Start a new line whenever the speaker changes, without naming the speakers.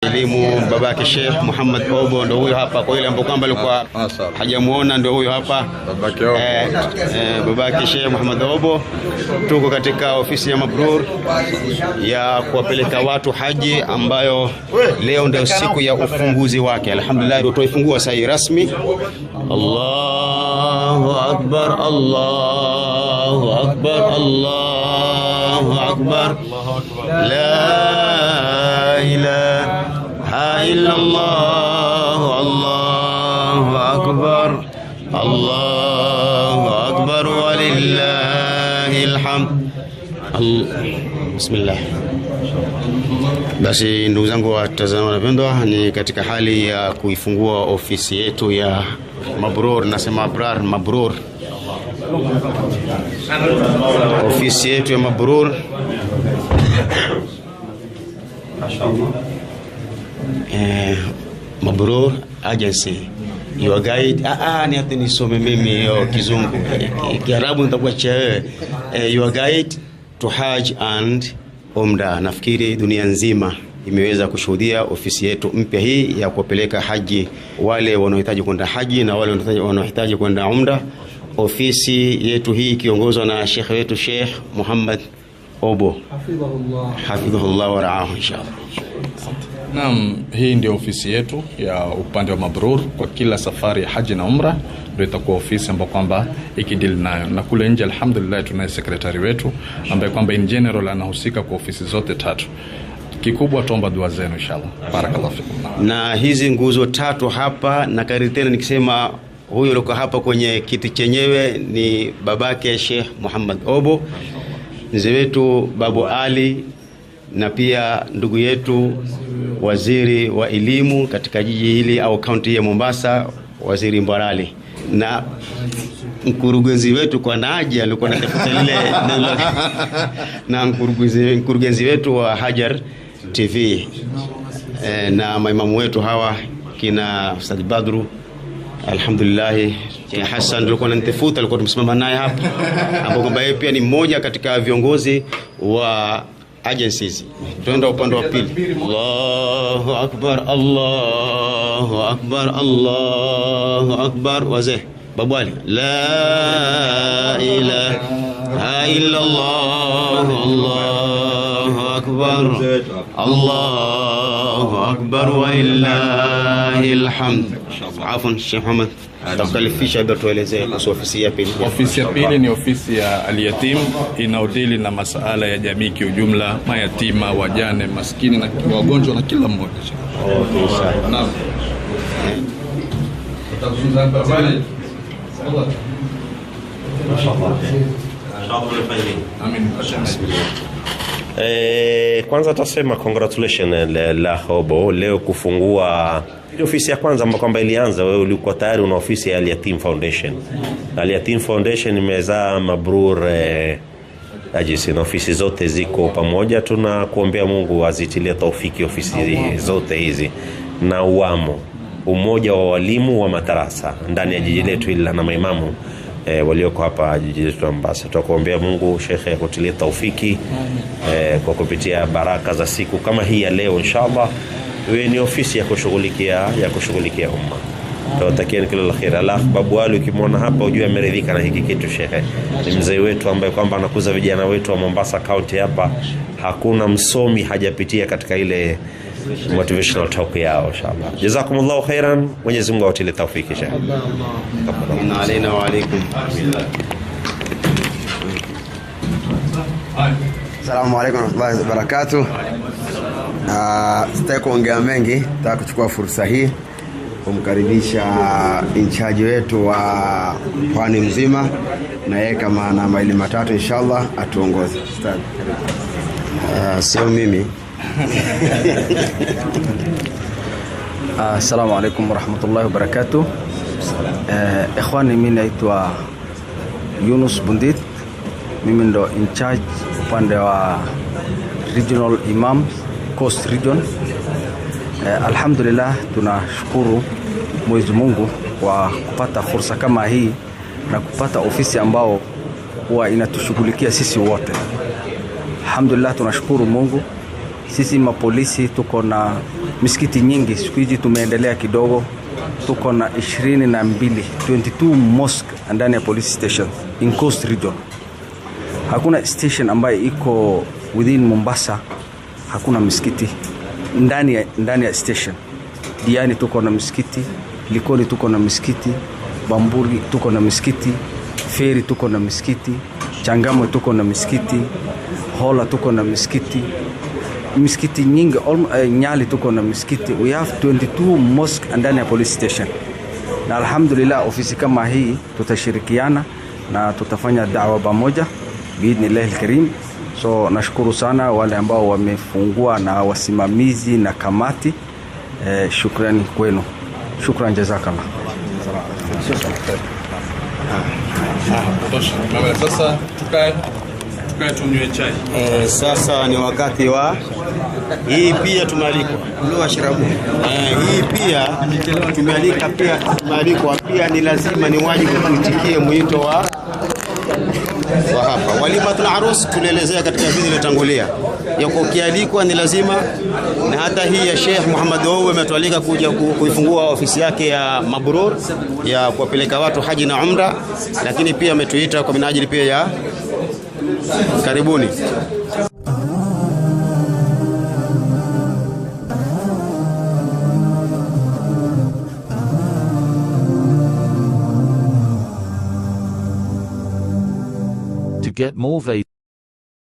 Elimu babake Sheikh Muhammad Obo ndio huyo hapa, kwa ile ambapo kwamba alikuwa hajamuona ndio huyo hapa babake Sheikh Muhammad Obo. Tuko katika ofisi ya Mabrur ya kuwapeleka watu haji, ambayo leo ndio siku ya ufunguzi wake. Alhamdulillah, ndio tuifungua sasa rasmi. Allahu akbar, Allahu akbar, Allahu akbar, la ilaha illa Allah, Allahu akbar, Allahu akbar, walillahil hamd. Bismillah. Basi ndugu zangu watazamaji wapendwa, ni katika hali ya kuifungua ofisi yetu ya Mabrur, nasema Abrar Mabrur, ofisi yetu ya Mabrur. Mabrur Agency, your guide. Ni hata nisome mimi hiyo kizungu, Kiarabu nitakuwa cha your guide to Hajj and Umrah. Nafikiri dunia nzima imeweza kushuhudia ofisi yetu mpya hii ya kupeleka haji wale wanaohitaji kwenda haji na wale wanaohitaji kwenda umrah. Ofisi yetu hii ikiongozwa na Sheikh wetu Sheikh Muhammad Obo, hafidhahullah wa ra'ahu inshallah.
Naam, hii ndio ofisi yetu ya upande wa Mabrur. Kwa kila safari ya haji na umrah ndio itakuwa ofisi ambayo kwamba ikidili nayo, na kule nje alhamdulillah tunaye sekretari wetu ambaye kwamba in general anahusika kwa ofisi zote tatu. Kikubwa tuomba dua zenu inshallah. Barakallahu fikum.
Na hizi nguzo tatu hapa, na kari tena nikisema huyo yuko hapa kwenye kiti chenyewe ni babake Sheikh Muhammad Obo, mzee wetu Babu Ali, na pia ndugu yetu waziri wa elimu katika jiji hili au kaunti ya Mombasa, Waziri Mbarali, na mkurugenzi wetu kwa Naji alikuwa anatafuta lile na mkurugenzi wetu wa Hajar TV, na maimamu wetu hawa kina Ustadh Badru, alhamdulillah. Kina Hassan tulikuwa tunatafuta, alikuwa tumesimama naye hapa, ambapo kwamba yeye pia ni mmoja katika viongozi wa agencies. Tuenda upande wa pili. Allahu akbar, Allahu akbar, Allahu akbar. Wazee Babu Ali, la ilaha illa Allah, Allahu akbar, Allahu akbar, walillahil hamd. Afwan Sheikh Muhammad, takalifisha ndio tuelezee kuhusu ofisi ya pili.
Ofisi ya pili ni ofisi ya Al-Yatim, inaodili na masuala ya jamii kwa ujumla, mayatima, wajane, maskini na wagonjwa na kila mmoja.
Okay, sawa.
Naam.
Kwanza tasema congratulations la Hobo leo kufungua ofisi ya kwanza ambayo kwamba ilianza. Wewe ulikuwa tayari una ofisi ya Al-Yatim Foundation. Al-Yatim Foundation imezaa Mabrur Agency, na ofisi zote ziko pamoja. Tunakuombea Mungu azitilie taufiki ofisi zote hizi, na uamo umoja wa walimu wa madarasa ndani ya jiji letu ila na maimamu walioko hapa jiji letu Mombasa. Tunakuombea Mungu Sheikh akutilie taufiki kwa kupitia baraka za siku kama hii ya leo inshallah. Wewe ni ofisi ya kushughulikia umma. Tunatakieni kila la kheri. Allah Babu Ali, ukimwona hapa ujue ameridhika na hiki kitu. Sheikh ni mzee wetu ambaye kwamba anakuza vijana wetu wa Mombasa County hapa. Hakuna msomi hajapitia katika ile motivational talk yao inshallah. Jazakumullahu khairan, Mwenyezi Mungu awatilie taufiki Sheikh.
Inna alayna wa alaykum.
Assalamu alaykum wa rahmatullahi wa barakatuh. Sitaki kuongea mengi, nataka kuchukua fursa hii kumkaribisha in charge wetu wa pwani mzima, na yeye kama na maili matatu inshallah atuongoze. Ustadh.
Sio mimi.
Assalamu alaykum wa rahmatullahi wa barakatuh. Ikhwani, mimi naitwa Yunus Bundit. Mimi ndo in charge upande wa regional imam Coast Region. Alhamdulillah, tunashukuru Mwenyezi Mungu kwa kupata fursa kama hii na kupata ofisi ambao huwa inatushughulikia sisi wote. Alhamdulillah, tunashukuru Mungu sisi mapolisi tuko na misikiti nyingi. Siku hizi tumeendelea kidogo, tuko na 22 mosque ndani ya police station in Coast Region. Hakuna station ambayo iko within Mombasa hakuna misikiti ndani ya station. Diani tuko na misikiti, Likoni tuko na misikiti, Bamburi tuko na misikiti, Feri tuko na misikiti, Changamwe tuko na misikiti, Hola tuko na misikiti, misikiti nyingi, Nyali tuko na misikiti. We have 22 mosque ndani ya police station. Na alhamdulillah, ofisi kama hii tutashirikiana na tutafanya da'wa pamoja biidhnillah alkarim. So nashukuru sana wale ambao wamefungua na wasimamizi na kamati. Shukrani kwenu. Shukran, jazakallah.
Sasa tukae tunywe chai.
Sasa ni wakati wa hii pia tumealikwa. Ndio ashrabu. Hii pia tumealikwa pia ni lazima ni wajibu kuitikie mwito wa hapa. Walimatul arus tulielezea katika video iliyotangulia. Yako ukialikwa ni lazima, na hata hii ya Sheikh Muhammad Owe ametualika kuja kuifungua ofisi yake ya Mabrur ya kuwapeleka watu haji na umra, lakini pia ametuita kwa minajili pia ya karibuni.
To get more